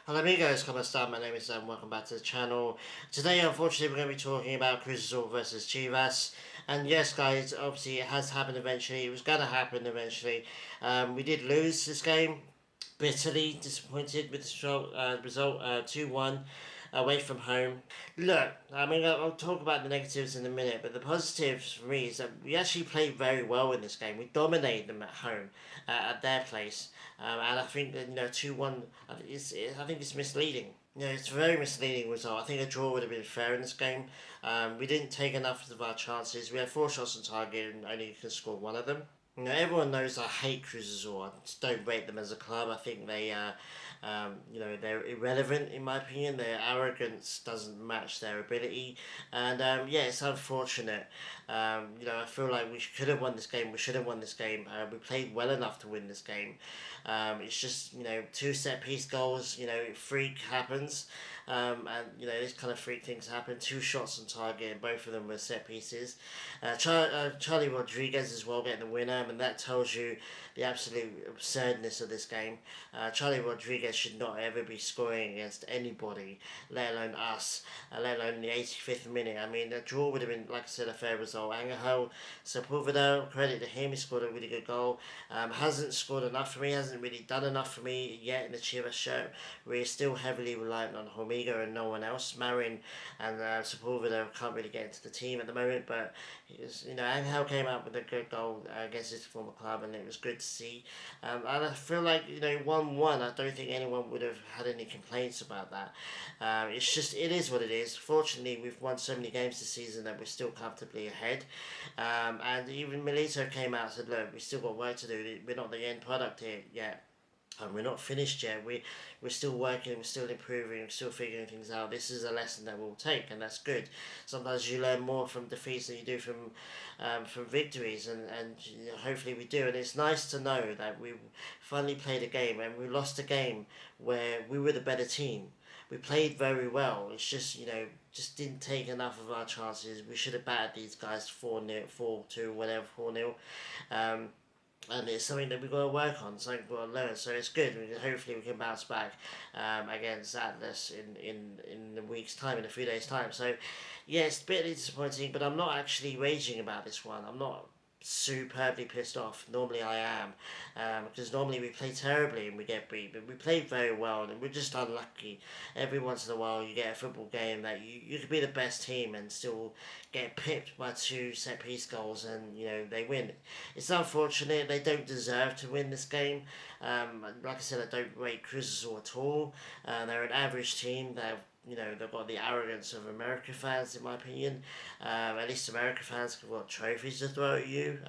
Hello amigos, ¿cómo están? My name is Sam, welcome back to the channel. Today unfortunately we're going to be talking about Cruz Azul versus Chivas. And yes guys, obviously it has happened eventually, it was going to happen eventually. We did lose this game, bitterly disappointed with the result 2-1 away from home. Look, I mean, I'll talk about the negatives in a minute, but the positives for me is that we actually played very well in this game. We dominated them at home, at their place, and I think that 2-1. I think it's misleading. It's a very misleading result. I think a draw would have been fair in this game. We didn't take enough of our chances. We had 4 shots on target and only could score one of them. Everyone knows I hate Cruz Azul. I just don't rate them as a club. I think they're irrelevant in my opinion. Their arrogance doesn't match their ability, and yeah, it's unfortunate. I feel like we could have won this game. We should have won this game. We played well enough to win this game. It's just two set piece goals. Freak happens, and this kind of freak things happen. 2 shots on target, and both of them were set pieces. Charlie Rodriguez as well getting the winner, and that tells you the absolute absurdness of this game. Charlie Rodriguez should not ever be scoring against anybody, let alone us, let alone the 85th minute. I mean, a draw would have been, like I said, a fair result. Angel Sepulveda, credit to him, he scored a really good goal. Hasn't scored enough for me, hasn't really done enough for me yet in the Chivas shirt. We're still heavily reliant on Hormiga and no one else. Marin and Sepulveda can't really get into the team at the moment, but Angel came out with a good goal against his former club, and it was good to see. And I feel like 1-1. I don't think anyone would have had any complaints about that. It is what it is. Fortunately, we've won so many games this season that we're still comfortably ahead. And even Milito came out and said, "Look, we still got work to do. We're not the end product here yet." And we're not finished yet. We're still working, we're still improving, we're still figuring things out. This is a lesson that we'll take, and that's good. Sometimes you learn more from defeats than you do from victories, and hopefully we do. And it's nice to know that we finally played a game, and we lost a game where we were the better team. We played very well. It's just didn't take enough of our chances. We should have battered these guys 4-0, 4-2, whatever, 4-0. And it's something that we've got to work on, something we've got to learn. So it's good. Hopefully we can bounce back against Atlas in a week's time, in a few days' time. So yeah, it's a bit disappointing, but I'm not actually raging about this one. I'm not superbly pissed off. Normally I am, because normally we play terribly and we get beat, but we played very well and we're just unlucky. Every once in a while you get a football game that you could be the best team and still get pipped by 2 set-piece goals, and they win. It's unfortunate. They don't deserve to win this game. Like I said, I don't rate Cruz Azul at all. They're an average team. They've got the arrogance of America fans, in my opinion. At least America fans have got trophies to throw at you.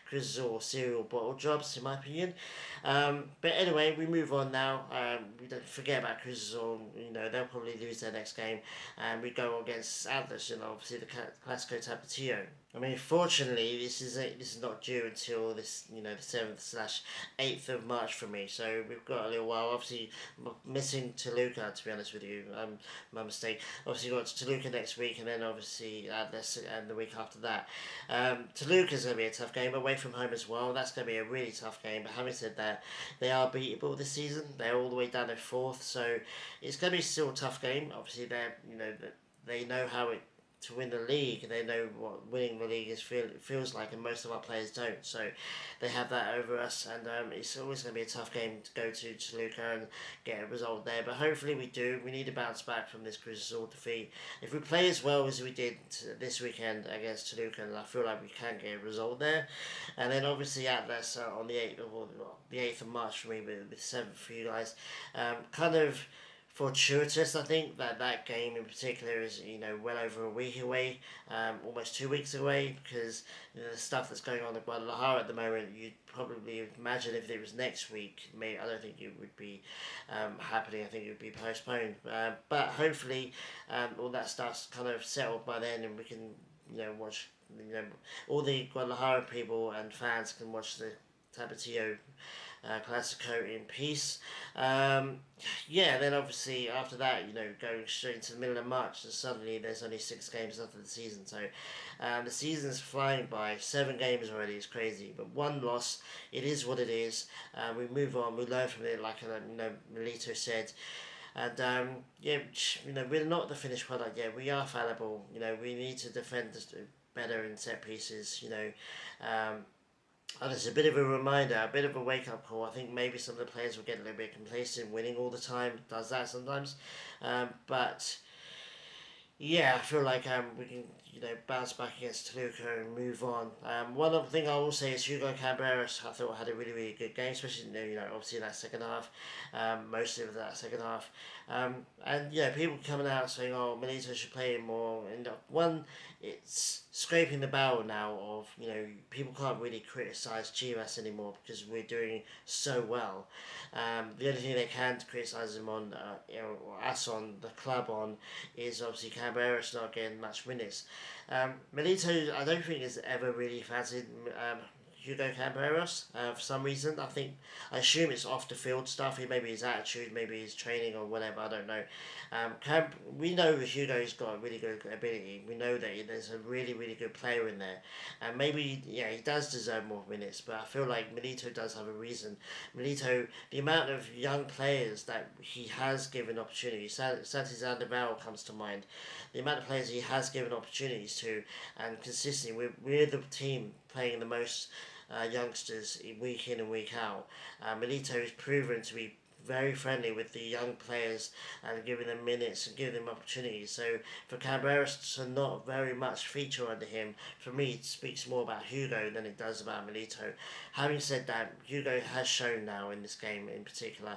Cruz or cereal bottle jobs, in my opinion. But anyway, we move on now. We don't forget about Cruz Azul. They'll probably lose their next game, and we go against Atlas. Obviously the Clásico Tapatio. I mean, fortunately, this is not due until the 7th/8th of March for me. So we've got a little while. Obviously, missing Toluca, to be honest with you. My mistake. Obviously, got Toluca next week, and then obviously this and the week after that. Toluca's going to be a tough game away from home as well. That's going to be a really tough game. But having said that, they are beatable this season. They're all the way down to 4th, so it's going to be still a tough game. Obviously, they know how to win the league. They know what winning the league feels like, and most of our players don't. So they have that over us, and it's always going to be a tough game to go to Toluca and get a result there. But hopefully we do. We need to bounce back from this Cruz Azul defeat. If we play as well as we did this weekend against Toluca, I feel like we can get a result there. And then obviously Atlas on the 8th of March for me, with 7th for you guys. Kind of fortuitous, I think, that game in particular is well over a week away, almost 2 weeks away, because the stuff that's going on in Guadalajara at the moment, you'd probably imagine if it was next week, maybe I don't think it would be happening. I think it would be postponed, but hopefully all that stuff's kind of settled by then, and we can watch all the Guadalajara people and fans can watch the Tapatio Classico in peace. Um, yeah, then obviously after that, going straight into the middle of March, and suddenly there's only 6 games left of the season. So the season's flying by. 7 games already is crazy, but one loss. It is what it is. We move on. We learn from it, like Melito said. And yeah, we're not the finished product yet. We are fallible. We need to defend better in set pieces. And it's a bit of a reminder, a bit of a wake up call. I think maybe some of the players will get a little bit complacent, winning all the time. Does that sometimes, but yeah, I feel like we can bounce back against Toluca and move on. One other thing I will say is Hugo Camberos. I thought had a really really good game, especially obviously in that second half, mostly of that second half. And people coming out saying, "Oh, Melito should play more." And one, it's scraping the barrel now of people can't really criticize Chivas anymore because we're doing so well. The only thing they can criticize him on, or us on the club on, is obviously Camberos not getting much minutes. Melito, I don't think has ever really fancied Hugo Camberos for some reason. I assume it's off the field stuff. Maybe his attitude, maybe his training or whatever. I don't know. We know Hugo's got a really good ability. We know that there's a really really good player in there, and maybe he does deserve more minutes. But I feel like Melito does have a reason. Melito, the amount of young players that he has given opportunities. Santi Zandaval comes to mind. The amount of players he has given opportunities to, and consistently, we're the team playing the most youngsters week in and week out. Melito is proven to be very friendly with the young players and giving them minutes and giving them opportunities. So for Camberos to not very much feature under him, for me, it speaks more about Hugo than it does about Melito. Having said that, Hugo has shown now in this game in particular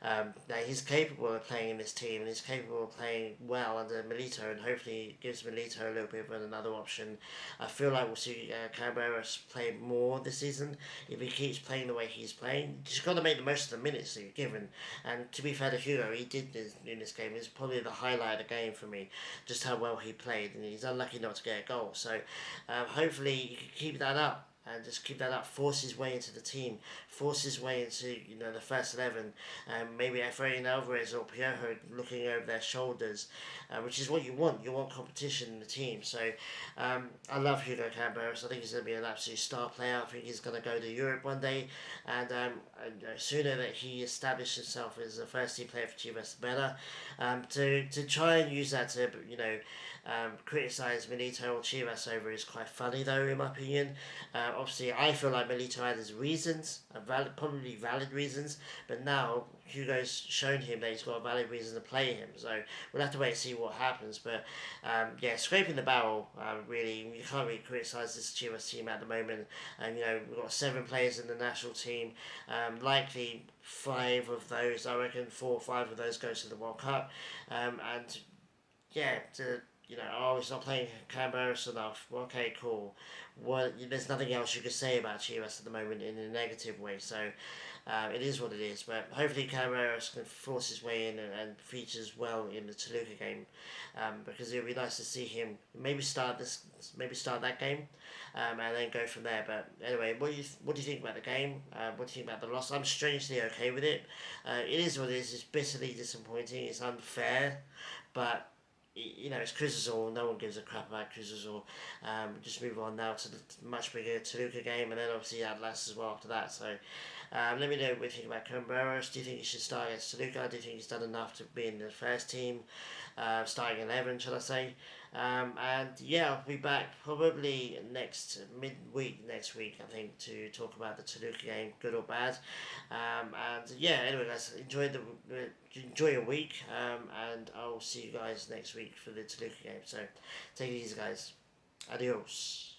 that he's capable of playing in this team and he's capable of playing well under Melito, and hopefully gives Melito a little bit of another option. I feel like we'll see Camberos play more this season if he keeps playing the way he's playing. You just got to make the most of the minutes that you're given. And to be fair to Hugo, he did this in this game. It's probably the highlight of the game for me, just how well he played, and he's unlucky not to get a goal. So hopefully he can keep that up. And just keep that up, force his way into the team, force his way into the first 11, maybe Efrain Alvarez or Piojo looking over their shoulders, which is what you want. You want competition in the team. So I love Hugo Camberos. I think he's going to be an absolute star player. I think he's going to go to Europe one day, and sooner that he establishes himself as a first team player for Chivas, the better. To try and use that to criticise Melito or Chivas over is quite funny though, in my opinion. Obviously, I feel like Melito had his reasons, probably valid reasons, but now Hugo's shown him that he's got a valid reason to play him. So we'll have to wait and see what happens. But scraping the barrel, really, you can't really criticise this Chivas team at the moment. And we've got 7 players in the national team. Likely 5 of those, I reckon 4 or 5 of those go to the World Cup. He's not playing Camberos enough. Well, okay, cool. There's nothing else you could say about Chivas at the moment in a negative way. So it is what it is. But hopefully Camberos can force his way in and features well in the Toluca game, because it would be nice to see him maybe start that game, and then go from there. But anyway, what do you think about the game? What do you think about the loss? I'm strangely okay with it. It is what it is. It's bitterly disappointing. It's unfair, but it's Cruz Azul. No one gives a crap about Cruz Azul. Just move on now to the much bigger Toluca game, and then obviously Atlas as well after that. So let me know what you think about Camberos. Do you think he should start against Toluca? Do you think he's done enough to be in the first team? Starting 11, shall I say? I'll be back probably midweek next week, I think, to talk about the Toluca game, good or bad. Anyway, guys, enjoy your week, and I'll see you guys next week for the Toluca game. So take it easy, guys. Adios.